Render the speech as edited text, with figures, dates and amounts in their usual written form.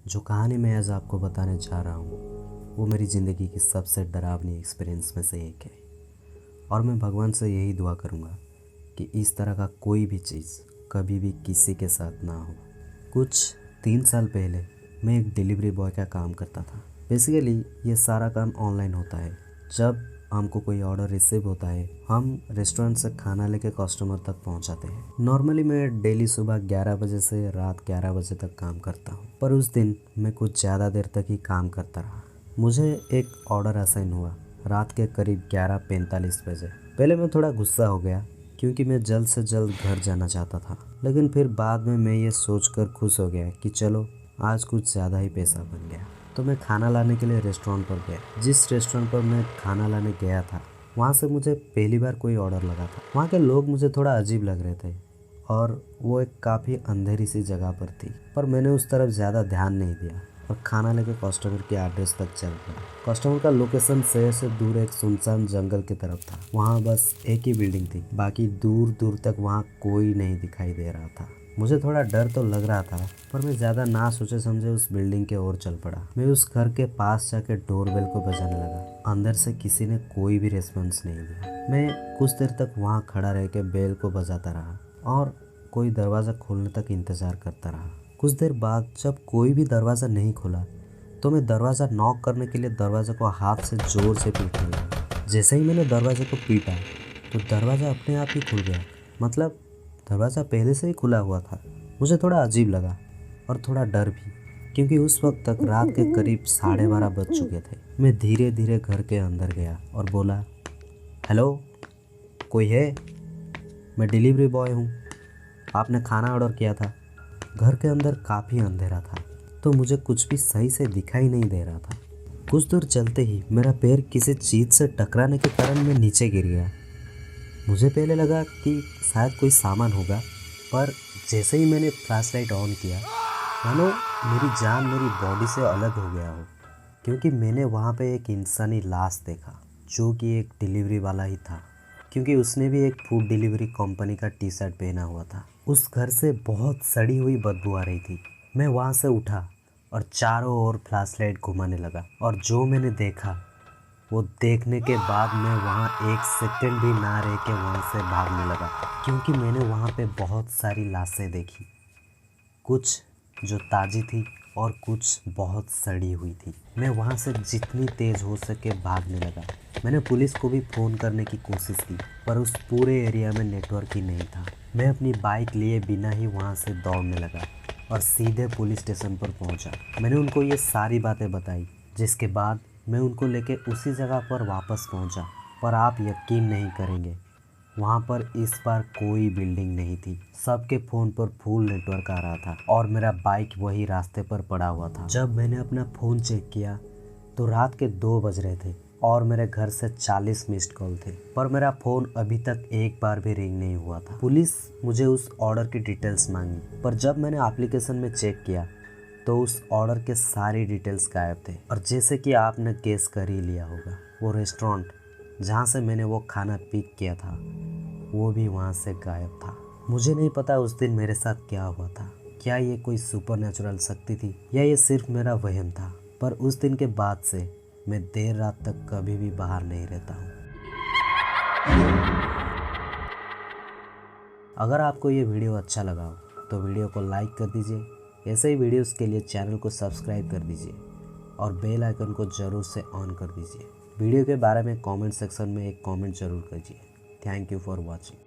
जो कहानी मैं आज आपको बताने जा रहा हूँ वो मेरी ज़िंदगी की सबसे डरावनी एक्सपीरियंस में से एक है। और मैं भगवान से यही दुआ करूँगा कि इस तरह का कोई भी चीज़ कभी भी किसी के साथ ना हो। कुछ 3 साल पहले मैं एक डिलीवरी बॉय का काम करता था। बेसिकली ये सारा काम ऑनलाइन होता है। जब हमको कोई ऑर्डर रिसीव होता है हम रेस्टोरेंट से खाना लेके कस्टमर तक पहुंचाते हैं। नॉर्मली मैं डेली सुबह 11 बजे से रात 11 बजे तक काम करता हूं, पर उस दिन मैं कुछ ज़्यादा देर तक ही काम करता रहा। मुझे एक ऑर्डर असाइन हुआ रात के करीब 11:45 बजे। पहले मैं थोड़ा गुस्सा हो गया क्योंकि मैं जल्द से जल्द घर जाना चाहता था, लेकिन फिर बाद में मैं ये सोचकर खुश हो गया कि चलो आज कुछ ज़्यादा ही पैसा बन गया। तो मैं खाना लाने के लिए रेस्टोरेंट पर गया। जिस रेस्टोरेंट पर मैं खाना लाने गया था वहाँ से मुझे पहली बार कोई ऑर्डर लगा था। वहाँ के लोग मुझे थोड़ा अजीब लग रहे थे और वो एक काफ़ी अंधेरी सी जगह पर थी, पर मैंने उस तरफ ज़्यादा ध्यान नहीं दिया और खाना लेके कस्टमर के एड्रेस तक चल पड़ा। कस्टमर का लोकेशन शहर से दूर एक सुनसान जंगल की तरफ था। वहाँ बस एक ही बिल्डिंग थी, बाकी दूर दूर तक वहाँ कोई नहीं दिखाई दे रहा था। मुझे थोड़ा डर तो लग रहा था, पर मैं ज़्यादा ना सोचे समझे उस बिल्डिंग के ओर चल पड़ा। मैं उस घर के पास जाके डोरबेल को बजाने लगा। अंदर से किसी ने कोई भी रिस्पॉन्स नहीं दिया। मैं कुछ देर तक वहाँ खड़ा रह के बेल को बजाता रहा और कोई दरवाज़ा खोलने तक इंतज़ार करता रहा। कुछ देर बाद जब कोई भी दरवाज़ा नहीं खुला तो मैं दरवाज़ा नॉक करने के लिए दरवाज़े को हाथ से ज़ोर से पीटने लगा। जैसे ही मैंने दरवाजे को पीटा तो दरवाज़ा अपने आप ही खुल गया। मतलब दरवाज़ा पहले से ही खुला हुआ था। मुझे थोड़ा अजीब लगा और थोड़ा डर भी, क्योंकि उस वक्त तक रात के करीब 12:30 बज चुके थे। मैं धीरे धीरे घर के अंदर गया और बोला, हेलो, कोई है? मैं डिलीवरी बॉय हूँ, आपने खाना ऑर्डर किया था। घर के अंदर काफ़ी अंधेरा था तो मुझे कुछ भी सही से दिखाई नहीं दे रहा था। कुछ दूर चलते ही मेरा पैर किसी चीज़ से टकराने के कारण मैं नीचे गिर गया। मुझे पहले लगा कि शायद कोई सामान होगा, पर जैसे ही मैंने फ्लैश लाइट ऑन किया मानो मेरी जान मेरी बॉडी से अलग हो गया हो, क्योंकि मैंने वहाँ पे एक इंसानी लाश देखा जो कि एक डिलीवरी वाला ही था, क्योंकि उसने भी एक फूड डिलीवरी कंपनी का टी शर्ट पहना हुआ था। उस घर से बहुत सड़ी हुई बदबू आ रही थी। मैं वहाँ से उठा और चारों ओर फ्लैश लाइट घुमाने लगा और जो मैंने देखा वो देखने के बाद मैं वहाँ एक सेकंड भी ना रह के वहाँ से भागने लगा, क्योंकि मैंने वहाँ पे बहुत सारी लाशें देखी, कुछ जो ताज़ी थी और कुछ बहुत सड़ी हुई थी। मैं वहाँ से जितनी तेज़ हो सके भागने लगा। मैंने पुलिस को भी फ़ोन करने की कोशिश की, पर उस पूरे एरिया में नेटवर्क ही नहीं था। मैं अपनी बाइक लिए बिना ही वहाँ से दौड़ने लगा और सीधे पुलिस स्टेशन पर पहुँचा। मैंने उनको ये सारी बातें बताई, जिसके बाद मैं उनको लेके उसी जगह पर वापस पहुँचा। पर आप यकीन नहीं करेंगे, वहाँ पर इस बार कोई बिल्डिंग नहीं थी। सबके फ़ोन पर फुल नेटवर्क आ रहा था और मेरा बाइक वही रास्ते पर पड़ा हुआ था। जब मैंने अपना फ़ोन चेक किया तो रात के 2 बज रहे थे और मेरे घर से 40 मिस्ड कॉल थे, पर मेरा फ़ोन अभी तक एक बार भी रिंग नहीं हुआ था। पुलिस मुझे उस ऑर्डर की डिटेल्स मांगी, पर जब मैंने एप्लीकेशन में चेक किया तो उस ऑर्डर के सारी डिटेल्स गायब थे। और जैसे कि आपने गेस कर ही लिया होगा, वो रेस्टोरेंट जहाँ से मैंने वो खाना पिक किया था वो भी वहाँ से गायब था। मुझे नहीं पता उस दिन मेरे साथ क्या हुआ था। क्या ये कोई सुपरनैचुरल शक्ति थी या ये सिर्फ मेरा वहम था, पर उस दिन के बाद से मैं देर रात तक कभी भी बाहर नहीं रहता हूँ। अगर आपको ये वीडियो अच्छा लगा हो तो वीडियो को लाइक कर दीजिए। ऐसे ही वीडियोस के लिए चैनल को सब्सक्राइब कर दीजिए और बेल आइकन को ज़रूर से ऑन कर दीजिए। वीडियो के बारे में कमेंट सेक्शन में एक कमेंट ज़रूर कीजिए। Thank you for watching.